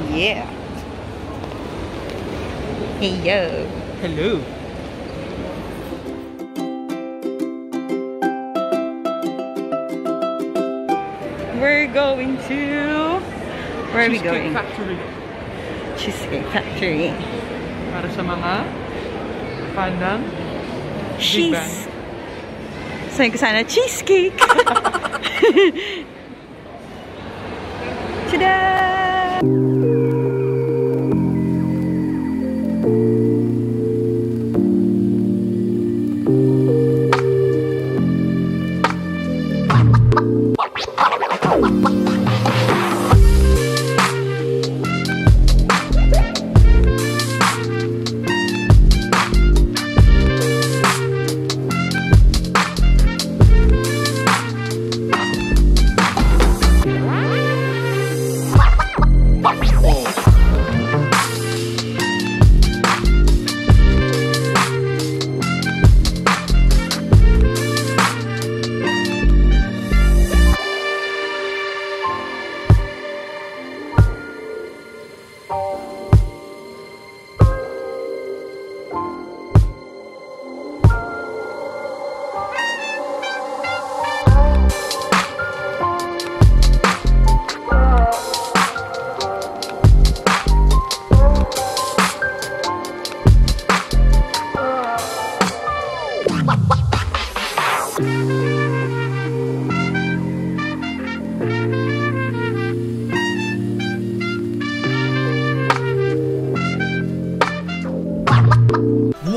Yeah. Hey, yo. Hello. We're going to... Where are we going? Cheesecake Factory. Cheesecake Factory. Para sa mga fan ng Big Bang. Sabi ko sana, cheesecake! Tada!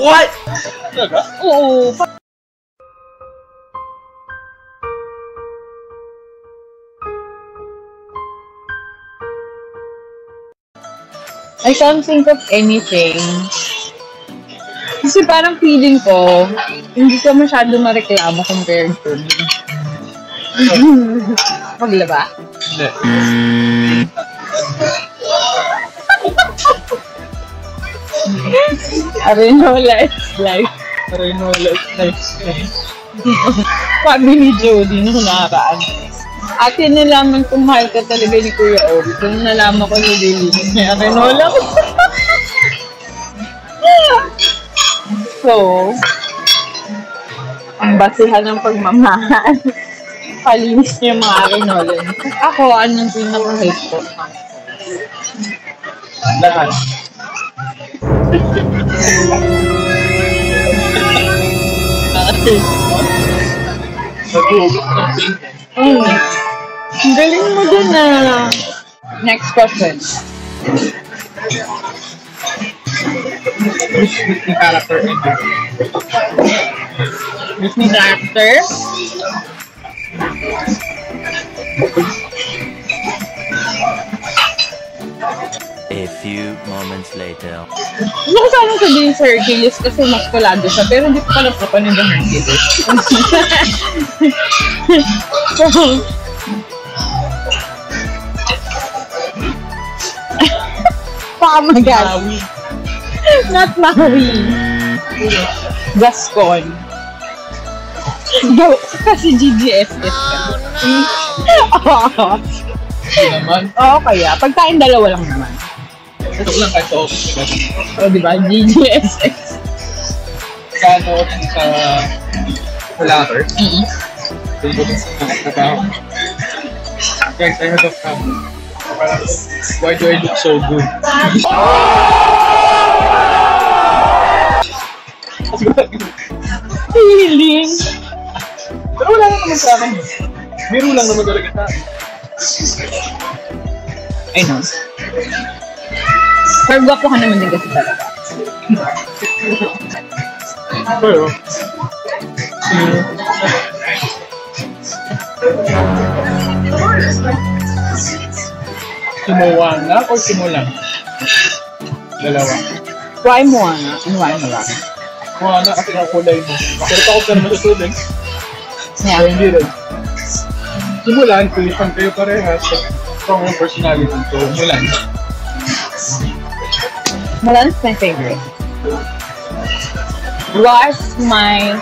What? Oo. I can't think of anything. Kasi parang feeling ko, hindi ka masyado mareklamo compared to me. Maglaba? Hindi. Arenola is life. Arenola is life. Sabi ni Jody nung nakaraan. Atin nalaman kung mahal ka talaga ni Kuya Obi. Kung nalaman ko ni Lily, may Arenola ko. So, ang basihan ng pagmamahal, palinis niya yung mga Arenola. Ako, anong pinaka-hate ko? Lahat. Ang galing mo dun na. Next question. Disney character ending. Disney character? A few moments later. Hindi ko sana sabihin sa Hercules kasi mas kulado siya, pero hindi ko pala papanood ang Hercules. Pamagal. Not Maui. Gascon. Go, kasi GGSS ka. Oh, Hindi naman. Oo, kaya. Pagkain dalawa lang naman. Ito lang kahit sa office. O, diba? GGSS. Kano sa latter. Hindi ko sa nakatabaho. Guys, I heard of why do I look so good? Feeling. Pero wala naman sa akin. Biro lang naman talaga sa akin. I know. Pero gwapo ka naman din kasi talaga. Pero, Sumuwana o simulang? Dalawa. Why mo nga? Ano why mo lang? Sumuwana kasi ang kulay mo. Pero ako pero matutulog. Yeah. So, hindi rin. Simulan, tulisan kayo parehas. Strong yung personality. So, Mulan. Mulan is my favorite. What's my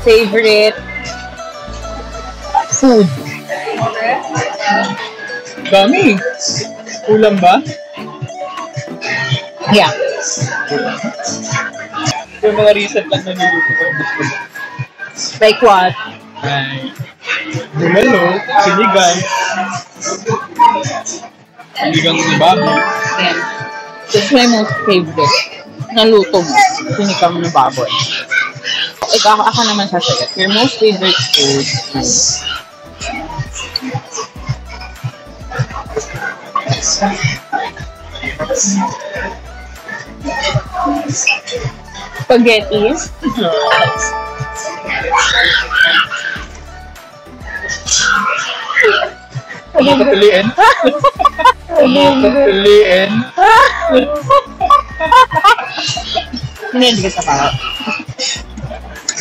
favorite food? Dami. Ulam ba? Yeah. Yung mga recent lang na niluto ko yung gusto mo. Like what? Ay, bulalo, sinigang. Sinigang ni Bobby. Yan. That's my most favorite. Naluto mo. Sinikang na baboy. Ikaw, ako naman sasagot. Your most favorite food is... Spaghetti. Piliin. Piliin. Hindi ka sa para.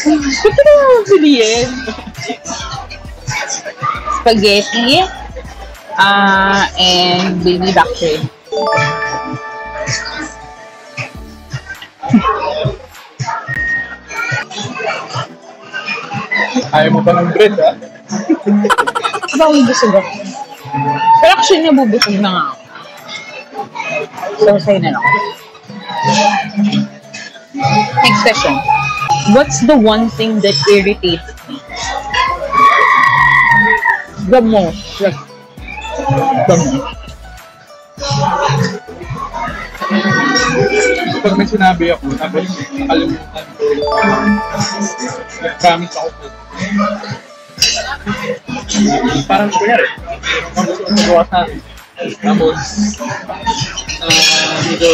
Ba't ka naman piliin? Spaghetti. And baby back rib. Ayaw mo ba ng bread, ha? Diba ako busog ako? Pero actually nabubusog na nga ako. So, sa'yo na lang. Next question. What's the one thing that irritates me? The most. Like, the most. Pag may sinabi ako, tapos nakalimutan ko. Promise ako. Parang kunyari, ang gusto ko magawa sa akin. Tapos, dito,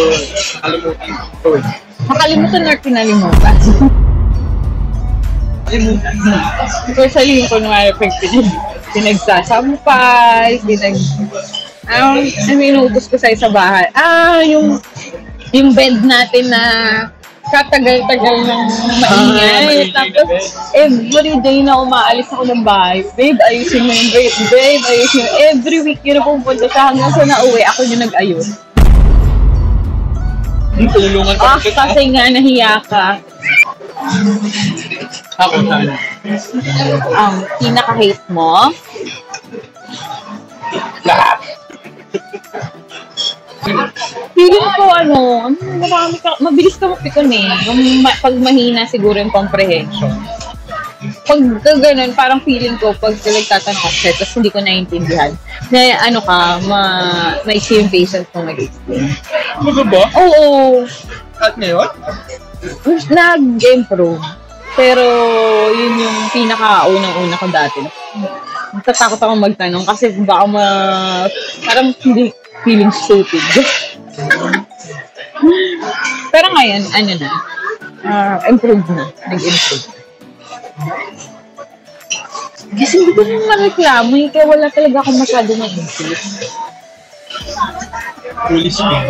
nakalimutan ko. Nakalimutan or pinalimutan? Nakalimutan. Especially yung kunwari pag pinagsasampay, inuubos ko sa'yo sa bahay. Yung bed natin na katagal-tagal ng maingay. Tapos, everyday na umaalis ako ng bahay. Babe, ayusin mo yung bed. Babe, ayusin mo. Every week yun na pupunta siya hanggang sa nauwi. Ako yung nag-ayos. Tulungan ka. Kasi nga nahiya ka. Ako sana. Ang pinaka-hate mo? Lahat. Feeling ko marami ka, mabilis ka mapikon eh. Pag mahina siguro yung comprehension. Pag ganun, parang feeling ko, pag nagtatanong ako, tapos hindi ko naiintindihan, na may yung patience kung mag-explain. Ano ba? Oo. At ngayon? Nag-improve. Pero, yun yung pinaka-unang-una ko dati. Natatakot ako magtanong kasi baka parang hindi feeling stupid. Pero ngayon, improve na. Nag-improve. Kasi hindi ko naman mareklamo kaya wala talaga ako masyado mag-improve. Fully skin.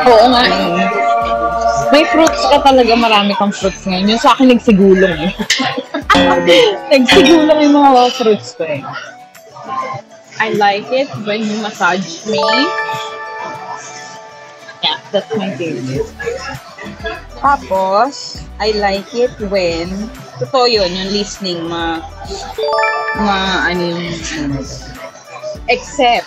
Oo nga eh. May fruits ka talaga, marami kang fruits ngayon. Yung sa akin, nagsigulong eh. Nagsigulong yung mga fruits ko eh. I like it when you massage me. Yeah, that's my favorite. Tapos, I like it when, totoo yun, yung listening, except,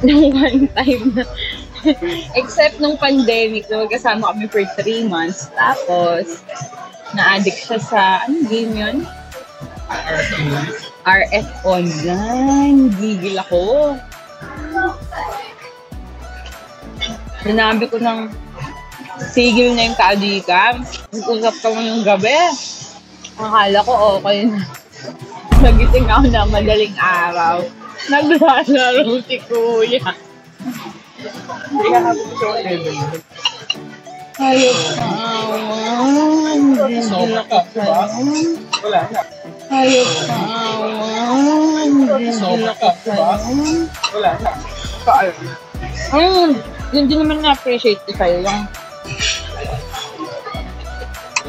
nung one time na, except nung pandemic na magkasama kami for 3 months, tapos, na-addict siya sa, anong game yun? RF Online. Gigil ako. Sinabi ko ng sigil na yung kaadika. Nag-usap kami yung gabi. Akala ko okay na. Nagising ako na madaling araw. Naglalaro si Kuya. Hayop ka. Gigil ako sa'yo. Wala na. Hayop ka. Gigil ako sa'yo. Wala na. Yun din naman na-appreciate ko sa'yo. Yung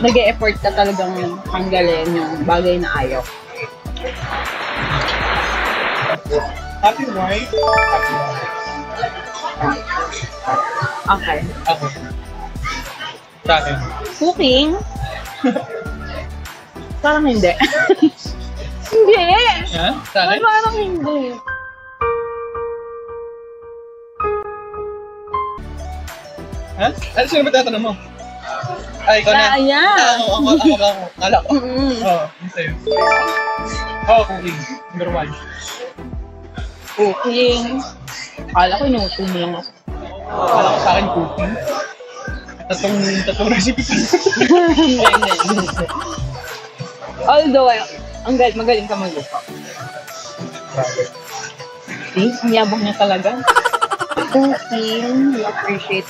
nag-e-effort ka talagang tanggalin yung bagay na ayaw. Happy wife. Happy wife. Okay. Ako. Sa akin. Cooking? Parang hindi. Hindi! Ha? Sa akin? Parang hindi. Ha? Ano sino ba tatanong mo? Ay, ikaw na. Ayan. Ako. Kala ko. Mm-mm. Oo, yun sa'yo. Oo, cooking. Number 1. Cooking. Kala ko inuuto mo lang ako. Kala ko sa akin cooking. Tatlong recipe pa. Although, magaling ka magluto. See? Ang yabang niya talaga. Cooking, you appreciate.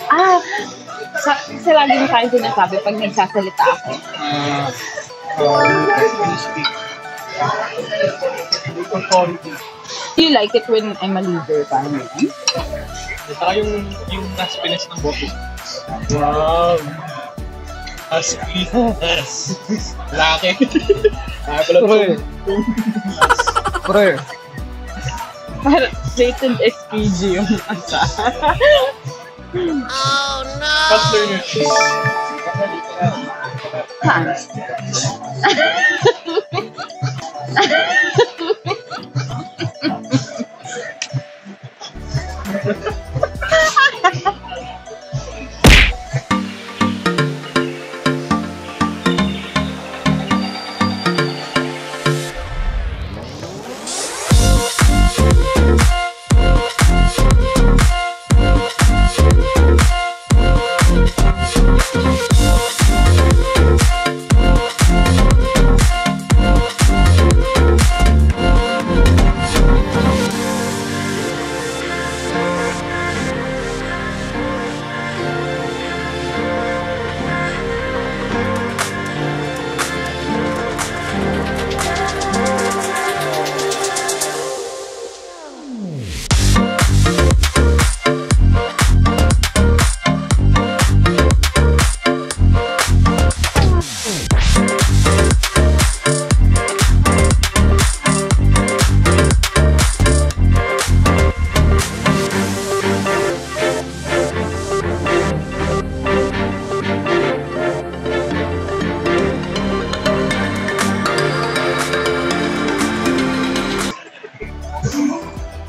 Kasi lagi mo sa akin sinasabi pag nagsasalita ako. Do you like it when I'm a leader? Parang yun? Saka yung nasa Pinas ng bote. Wow! As laki. Pre. Parang blatant SPG yung asa. Oh no! Fast learner. Saan?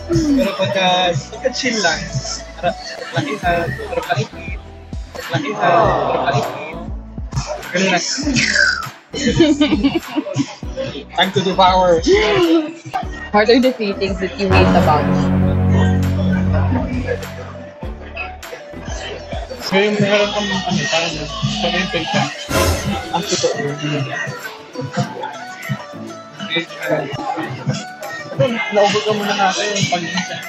Pero pagka chill lang, lakihan, pero paikit, ganun na. Time to devour. What are the 3 things that you hate about me? So yung meron kang parang pag-intake ka, ang totoo. Naubog ka muna natin yung pag-intake.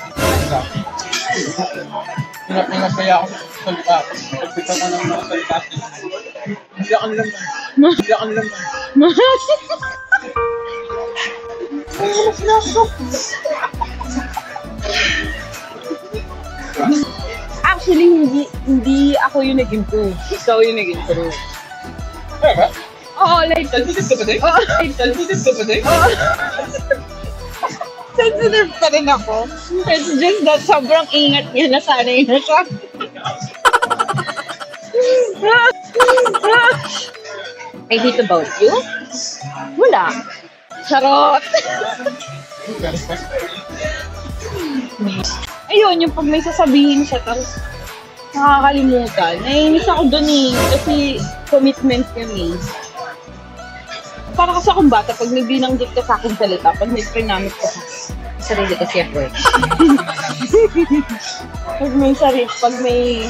Ingat kaya ako sa salita. Pagpita ko ng mga salita. Hindi ako nilang. Actually, hindi ako yung nag-improve. Ikaw yung nag-improve. Kaya ba? Oo, like... Sensitive ka ba din? Oo. Sensitive ka ba din? Sensitive pa rin ako. It's just that sobrang ingat niya na sanay na siya. I hate about you? Wala. Charot! Ayun, yung pag may sasabihin siya, tapos nakakalimutan. Naiinis ako dun eh. Kasi commitment yun eh. Para kasi akong bata, pag may binanggit ka sa akin salita, pag may prinamit ko sa sarili ko siyempre. Pag may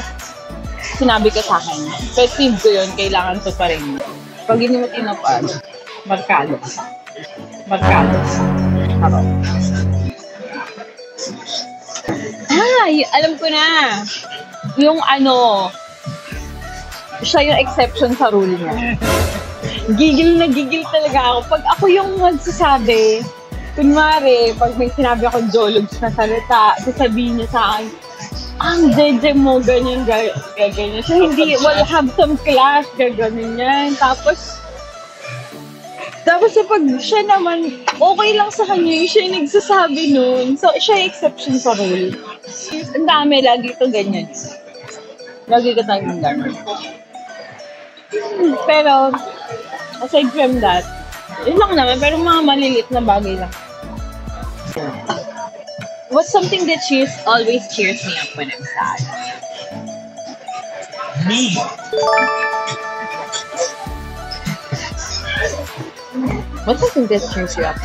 sinabi ka sa akin, festive ko yun, kailangan to pa rin. Pag hindi mo tinapad, markado. Harap. Alam ko na. Yung siya yung exception sa rule niya. Gigil talaga ako. Pag ako yung magsasabi, kunwari, pag may sinabi akong jologs na salita, sasabihin niya sa akin, ang jeje mo, ganyan. Siya hindi, well, have some class, gaganin yan. Tapos pag siya naman, okay lang sa kanya yung siya yung nagsasabi nun. So, siya yung exception sa rule. Ang dami, lagi ito ganyan. Lagi ka tayong ganyan. Pero, aside from that, yun lang naman, pero mga malilit na bagay lang. What's something that always cheers me up when I'm sad? Me. What's something that cheers you up?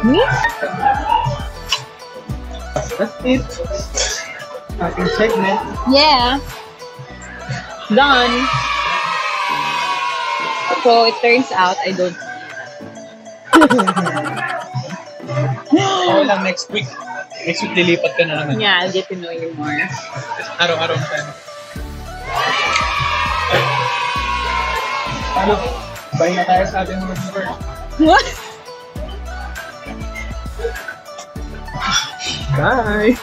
Me? That's it. Ating segment. Yeah. Done. So it turns out I don't. Okay lang next week. Next week lilipat ka na naman. Yeah, I'll get to know you more. Araw-araw na tayo. Ano? Bye na tayo sa ating mga viewers. What? Bye!